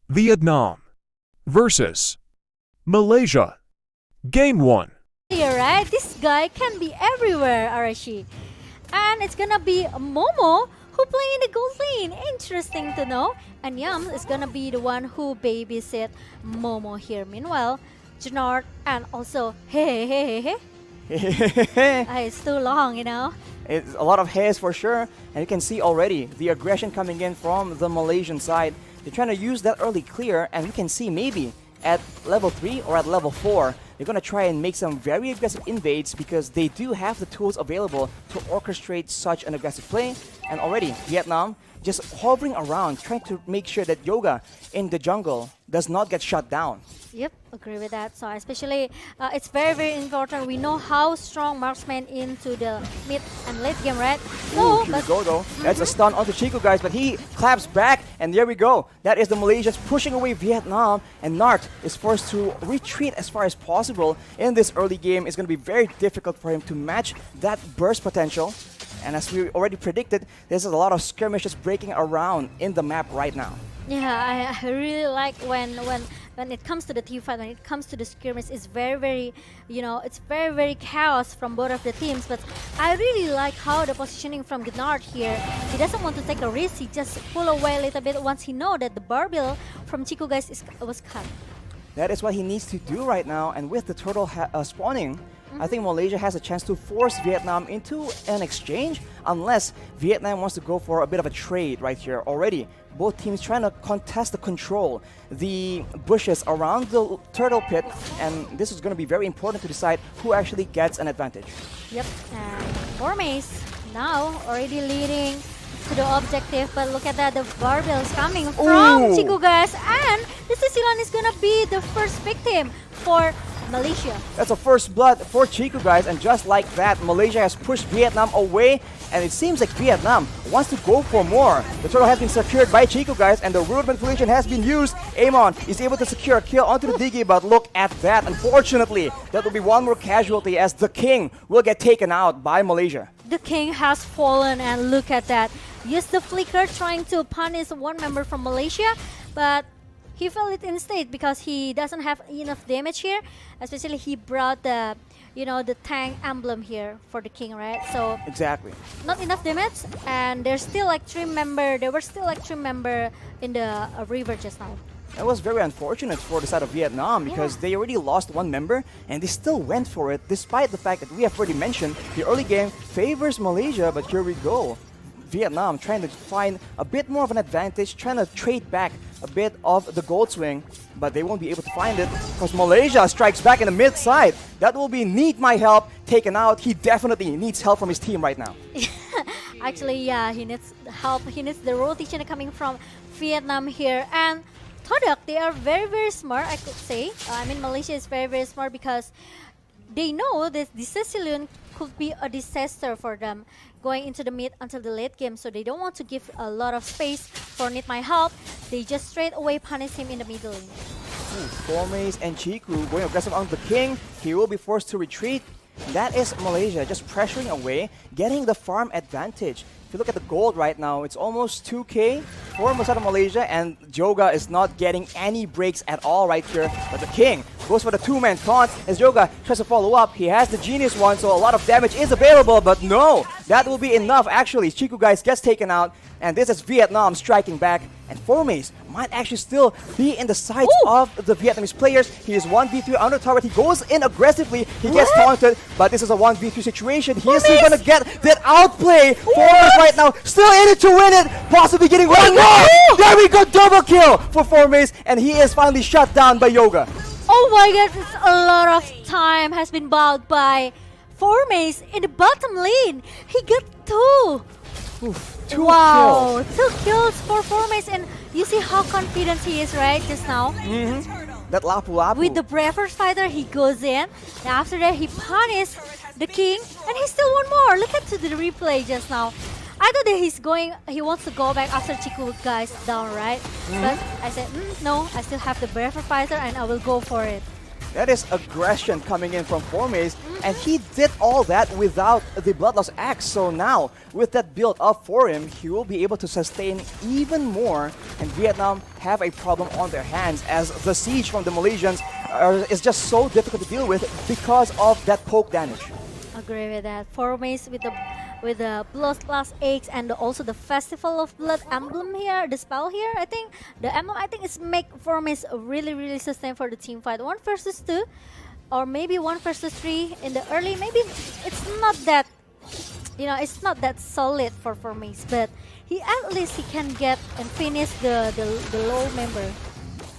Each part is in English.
Vietnam versus Malaysia. Game 1. You're right, this guy can be everywhere, Arashi. And it's gonna be Momo who playing the gold lane. Interesting to know. And Yum is gonna be the one who babysit Momo here. Meanwhile, Janard and also hey. It's too long, you know. It's a lot of hairs for sure, and you can see already the aggression coming in from the Malaysian side. They're trying to use that early clear, and we can see maybe at level 3 or at level 4, they're going to try and make some very aggressive invades because they do have the tools available to orchestrate such an aggressive play. And already, Vietnam just hovering around, trying to make sure that Yoga in the jungle does not get shut down. Yep, agree with that. So especially, it's very important. We know how strong marksman into the mid and late game, right? No, here we go though. That's a stun onto Chico, guys, but he claps back, and there we go. That is the Malaysians pushing away Vietnam, and Nart is forced to retreat as far as possible. In this early game, it's going to be very difficult for him to match that burst potential. And as we already predicted, there's a lot of skirmishes breaking around in the map right now. Yeah, I really like when it comes to the team fight, when it comes to the skirmish, it's very, you know, it's very chaos from both of the teams. But I really like how the positioning from Gnard here. He doesn't want to take a risk. He just pull away a little bit once he know that the barbell from Chico guys was cut. That is what he needs to do right now. And with the turtle spawning, I think Malaysia has a chance to force Vietnam into an exchange, unless Vietnam wants to go for a bit of a trade right here already. Both teams trying to contest the control, the bushes around the turtle pit, and this is going to be very important to decide who actually gets an advantage. Yep, and Formace now already leading to the objective, but look at that, the barbell is coming from Chico guys, and this Sicilian is gonna be the first victim for Malaysia. That's a first blood for Chico, guys, and just like that, Malaysia has pushed Vietnam away, and it seems like Vietnam wants to go for more. The turtle has been secured by Chico, guys, and the root manipulation has been used. Amon is able to secure a kill onto the Diggy, but look at that. Unfortunately, that will be one more casualty as the King will get taken out by Malaysia. The King has fallen, and look at that. Use the flicker trying to punish one member from Malaysia, but he fell it instead because he doesn't have enough damage here. Especially he brought the, you know, the tank emblem here for the King, right? So exactly, not enough damage, and there's still like 3 member. There were still like 3 member in the river just now. That was very unfortunate for the side of Vietnam because they already lost 1 member and they still went for it, despite the fact that we have already mentioned the early game favors Malaysia. But here we go. Vietnam trying to find a bit more of an advantage, trying to trade back a bit of the gold swing, but they won't be able to find it because Malaysia strikes back in the mid side. That will be Need My Help taken out. He definitely needs help from his team right now. Actually, yeah, he needs help. He needs the rotation coming from Vietnam here. And Todak, they are very smart, I could say. I mean, Malaysia is very smart because they know that the Sicilian could be a disaster for them going into the mid until the late game, so they don't want to give a lot of space for Need My Help. They just straight away punish him in the middle lane. Formace and Chiku going aggressive on the King. He will be forced to retreat. That is Malaysia just pressuring away, getting the farm advantage. If you look at the gold right now, it's almost 2k for Masada Malaysia, and Joga is not getting any breaks at all right here. But the King goes for the 2-man taunt as Joga tries to follow up. He has the Genius one, so a lot of damage is available, but no, that will be enough actually. Chiku guys gets taken out, and this is Vietnam striking back, and Formace might actually still be in the sights of the Vietnamese players. He is 1v3 under turret. He goes in aggressively. He gets taunted, but this is a 1v3 situation. He is still gonna get that outplay. Formace right now still in it to win it, possibly getting one more. There we go, double kill for Formace, and he is finally shut down by Yoga. Oh my god, it's a lot of time has been bought by Formace in the bottom lane. He got 2. Two wow, kills. 2 kills for Formace, and you see how confident he is, right, just now? That Lapu Lapu. With the Braver Fighter, he goes in, and after that he punishes the King, and he still won more. Look at the replay just now. I thought that he wants to go back after Chiku guys down, right? But I said, no, I still have the Braver Fighter and I will go for it. That is aggression coming in from Formace, and he did all that without the Bloodlust Axe. So now, with that build up for him, he will be able to sustain even more, and Vietnam have a problem on their hands as the siege from the Malaysians is just so difficult to deal with because of that poke damage. Agree with that. Formace with the Bloodlust Axe and also the Festival of Blood emblem here, the spell here. I think the emblem it's make Formace really sustain for the team fight. 1 versus 2, or maybe 1 versus 3 in the early. Maybe it's not that, it's not that solid for Formace, but at least he can get and finish the low member.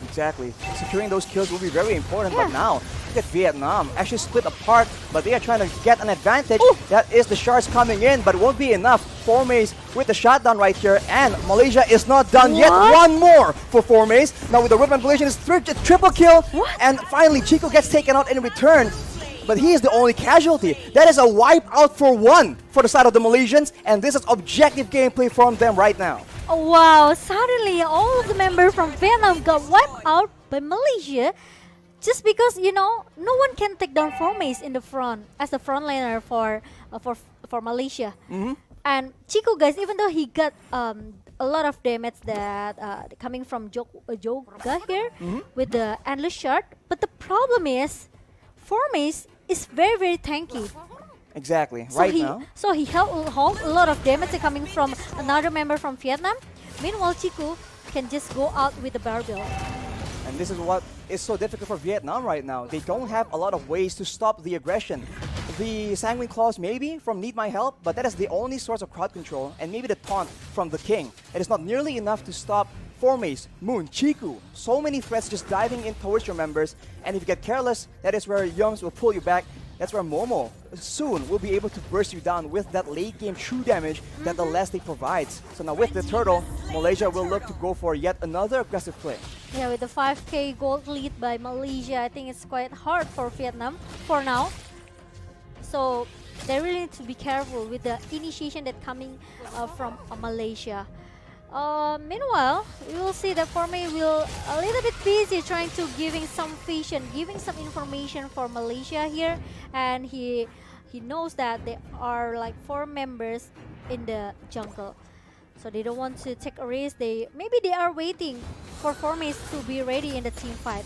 Exactly. Securing those kills will be very important, but now, look at Vietnam. Actually split apart, but they are trying to get an advantage. Ooh. That is the shards coming in, but it won't be enough. Formace with the shotdown right here, and Malaysia is not done yet. One more for Formace. Now with the whip manipulation, it's triple kill. What? And finally, Chico gets taken out in return. But he is the only casualty. That is a wipe out for 1 for the side of the Malaysians, and this is objective gameplay from them right now. Oh, wow, suddenly all of the members from Vietnam got wiped out by Malaysia just because, no one can take down Formace in the front as the frontliner for Malaysia. And Chico, guys, even though he got a lot of damage that coming from Joga here with the Endless Shard, but the problem is Formace is very tanky. Exactly. So he held a lot of damage coming from another member from Vietnam. Meanwhile, Chico can just go out with the barbell. And this is what is so difficult for Vietnam right now. They don't have a lot of ways to stop the aggression. The Sanguine Claws maybe from Need My Help, but that is the only source of crowd control, and maybe the taunt from the King. It is not nearly enough to stop Formace, Moon, Chiku. So many threats just diving in towards your members, and if you get careless, that is where Yums will pull you back. That's where Momo soon will be able to burst you down with that late game true damage that the last league provides. So now with the turtle, Malaysia will look to go for yet another aggressive play. Yeah, with the 5k gold lead by Malaysia, I think it's quite hard for Vietnam for now. So they really need to be careful with the initiation that coming from Malaysia. Meanwhile, we will see that Formace will a little bit busy trying to giving some vision, giving some information for Malaysia here, and he knows that there are like 4 members in the jungle, so they don't want to take a risk. Maybe they are waiting for Formace to be ready in the team fight.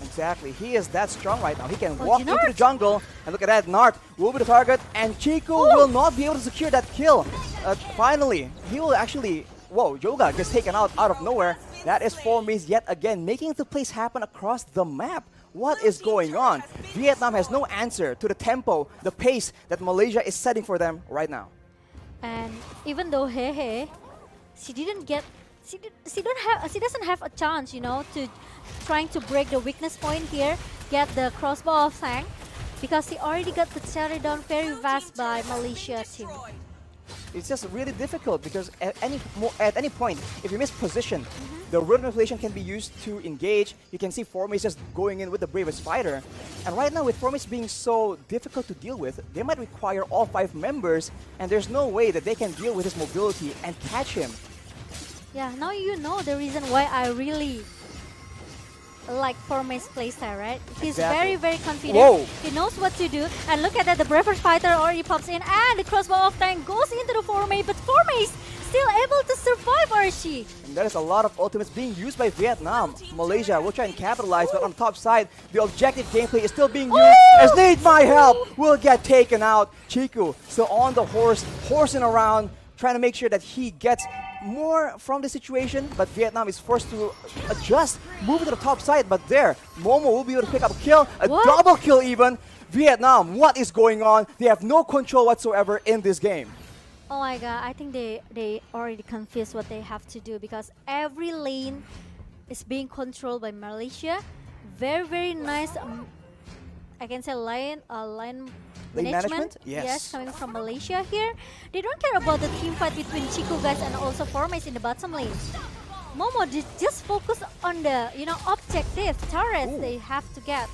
Exactly, he is that strong right now. He can walk into the jungle, and look at that, Nart will be the target, and Chico will not be able to secure that kill. Finally, he will actually. Whoa, Yoga gets taken out of nowhere. That is Formace yet again, making the plays happen across the map. What is going on? Vietnam has no answer to the tempo, the pace that Malaysia is setting for them right now. And even though Hehe, she doesn't have a chance, to trying to break the weakness point here, get the crossbow of Sang, because he already got the cherry down very fast by Malaysia team. It's just really difficult because at any point, if you miss position, the root manipulation can be used to engage. You can see Formace just going in with the bravest fighter. And right now with Formace being so difficult to deal with, they might require all 5 members, and there's no way that they can deal with his mobility and catch him. Yeah, now you know the reason why I really like Formace playstyle, right? He's very confident. Whoa. He knows what to do. And look at that, the bravest fighter already pops in, and the crossbow of Tang goes into the Formace, but Formace still able to survive, Archie. And there is a lot of ultimates being used by Vietnam. Malaysia will try and capitalize, but on the top side, the objective gameplay is still being used. As Need My Help will get taken out. Chiku still on the horse, horsing around, trying to make sure that he gets more from the situation, but Vietnam is forced to adjust, move to the top side, but there, Momo will be able to pick up a kill, a double kill even. Vietnam, what is going on? They have no control whatsoever in this game. Oh my god, I think they already confused what they have to do, because every lane is being controlled by Malaysia. Very nice, I can say lane management. Yes, coming from Malaysia here. They don't care about the team fight between Chico guys and also Formace in the bottom lane. Momo just focus on the objective turrets they have to get.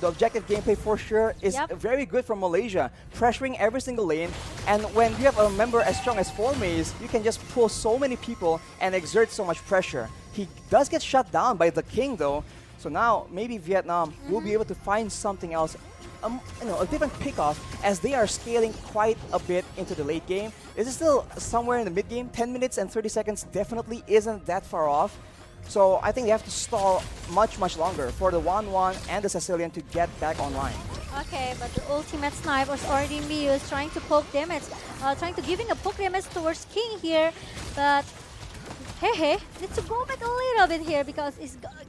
The objective gameplay for sure is very good from Malaysia, pressuring every single lane. And when you have a member as strong as Formace, you can just pull so many people and exert so much pressure. He does get shut down by the King though. So now maybe Vietnam will be able to find something else, a different pickoff, as they are scaling quite a bit into the late game. Is it still somewhere in the mid game? 10 minutes and 30 seconds definitely isn't that far off. So I think they have to stall much longer for the 1-1 and the Sicilian to get back online. Okay, but the ultimate snipe was already Mius trying to poke damage, trying to giving a poke damage towards King here, but Hehe needs to go back a little bit here because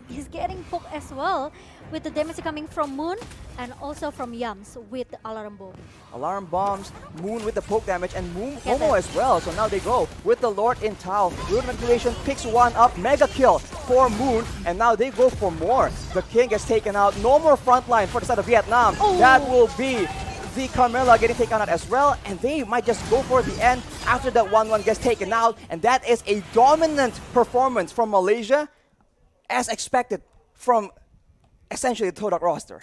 he's getting poked as well with the damage coming from Moon and also from Yams with the alarm bomb. Alarm bombs, Moon with the poke damage, and Moon Look at Momo that. as well. So now they go with the Lord in Tau. Root Manipulation picks one up, mega kill for Moon, and now they go for more. The King gets taken out. No more frontline for the side of Vietnam. Oh. That will be the Carmela getting taken out as well, and they might just go for the end after that 1-1 gets taken out, and that is a dominant performance from Malaysia, as expected from essentially the Todak roster.